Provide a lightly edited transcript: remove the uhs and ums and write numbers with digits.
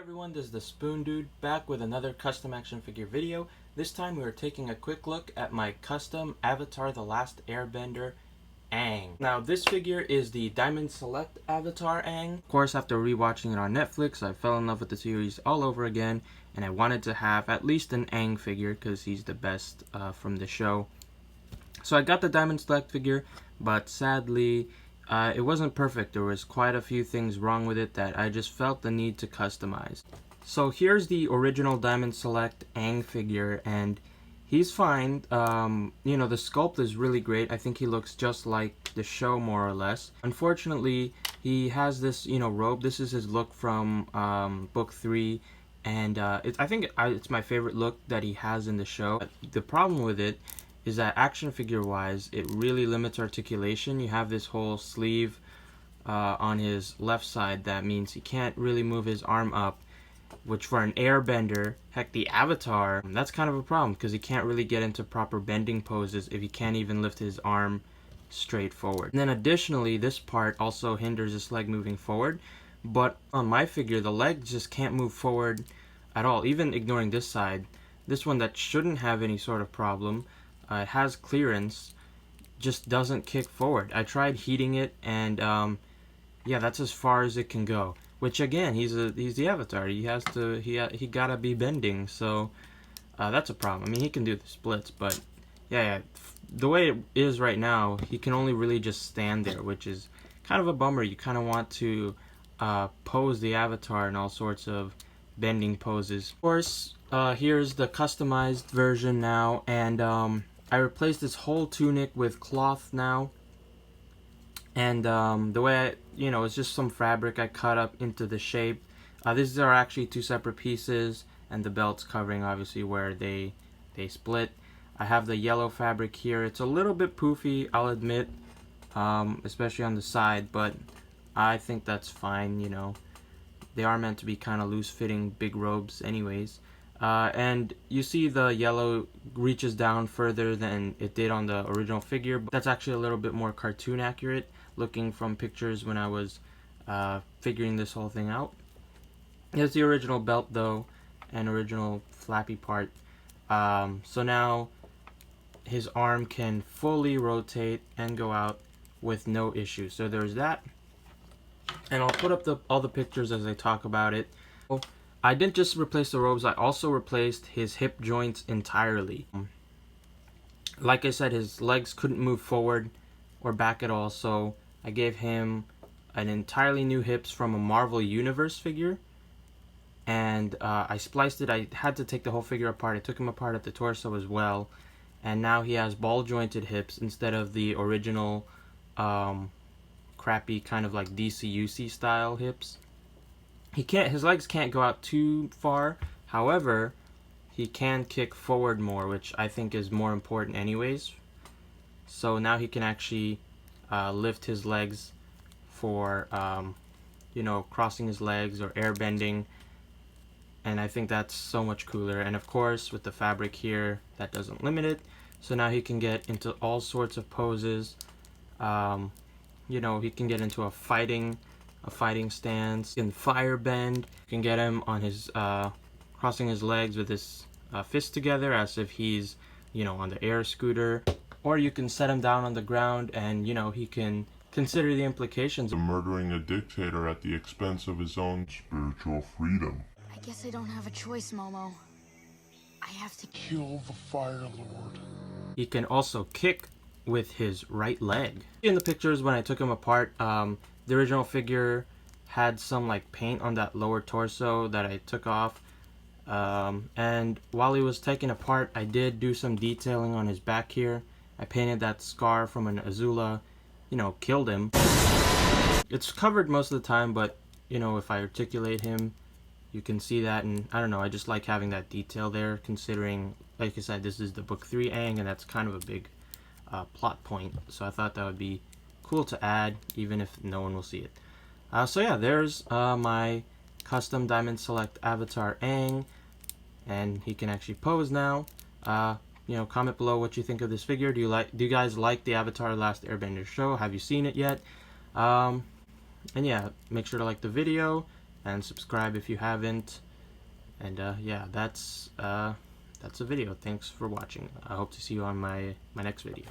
Everyone, this is the Spoon Dude back with another custom action figure video. This time we are taking a quick look at my custom Avatar The Last Airbender Aang. Now this figure is the Diamond Select Avatar Aang. Of course, after rewatching it on Netflix, I fell in love with the series all over again, and I wanted to have at least an Aang figure because he's the best from the show. So I got the Diamond Select figure, but sadly it wasn't perfect. There was quite a few things wrong with it that I just felt the need to customize. So here's the original Diamond Select Aang figure, and he's fine. You know, the sculpt is really great. I think he looks just like the show, more or less. Unfortunately, he has this, robe. This is his look from book 3, and I think it's my favorite look that he has in the show. The problem with it is that action figure wise, it really limits articulation. You have this whole sleeve on his left side. That means he can't really move his arm up, which for an airbender, heck, the Avatar, that's kind of a problem because he can't really get into proper bending poses if he can't even lift his arm straight forward. And then additionally, this part also hinders his leg moving forward, but on my figure, the leg just can't move forward at all, even ignoring this side. This one that shouldn't have any sort of problem, it has clearance, just doesn't kick forward. I tried heating it, and yeah, that's as far as it can go. Which again, he's the Avatar. He gotta be bending, so that's a problem. I mean, he can do the splits, but yeah, the way it is right now, he can only really just stand there, which is kind of a bummer. You kind of want to pose the Avatar in all sorts of bending poses. Of course, here's the customized version now, and I replaced this whole tunic with cloth now, and the way it's just some fabric I cut up into the shape. These are actually two separate pieces, and the belt's covering obviously where they split. I have the yellow fabric here. It's a little bit poofy, I'll admit, especially on the side, but I think that's fine. They are meant to be kind of loose-fitting big robes anyways. And you see the yellow reaches down further than it did on the original figure, but that's actually a little bit more cartoon accurate looking from pictures when I was figuring this whole thing out. Here's the original belt though, and original flappy part. So now his arm can fully rotate and go out with no issue. So there's that, and I'll put up all the pictures as I talk about it. I didn't just replace the robes, I also replaced his hip joints entirely. Like I said, his legs couldn't move forward or back at all, so I gave him an entirely new hips from a Marvel Universe figure, and I spliced it. I had to take the whole figure apart. I took him apart at the torso as well, and now he has ball jointed hips instead of the original crappy kind of like DCUC style hips. His legs can't go out too far, however, he can kick forward more, which I think is more important anyways. So now he can actually lift his legs for, crossing his legs or air bending, and I think that's so much cooler. And of course, with the fabric here, that doesn't limit it, so now he can get into all sorts of poses. He can get into a fighting stance, in fire bend. You can get him on his crossing his legs with his fists together as if he's on the air scooter, or you can set him down on the ground and he can consider the implications of murdering a dictator at the expense of his own spiritual freedom. I guess I don't have a choice, Momo. I have to kill the Fire Lord. He can also kick with his right leg. In the pictures when I took him apart, the original figure had some like paint on that lower torso that I took off, and while he was taken apart, I did do some detailing on his back here. I painted that scar from an Azula, killed him. It's covered most of the time, but if I articulate him, you can see that, and I don't know, I just like having that detail there, considering, like I said, this is the book 3 Aang, and that's kind of a big plot point, so I thought that would be cool to add, even if no one will see it. So yeah, there's my custom Diamond Select Avatar Aang, and he can actually pose now. Comment below what you think of this figure. Do you guys like the Avatar Last Airbender show? Have you seen it yet? And yeah, make sure to like the video, and subscribe if you haven't. And yeah, that's a video. Thanks for watching. I hope to see you on my next video.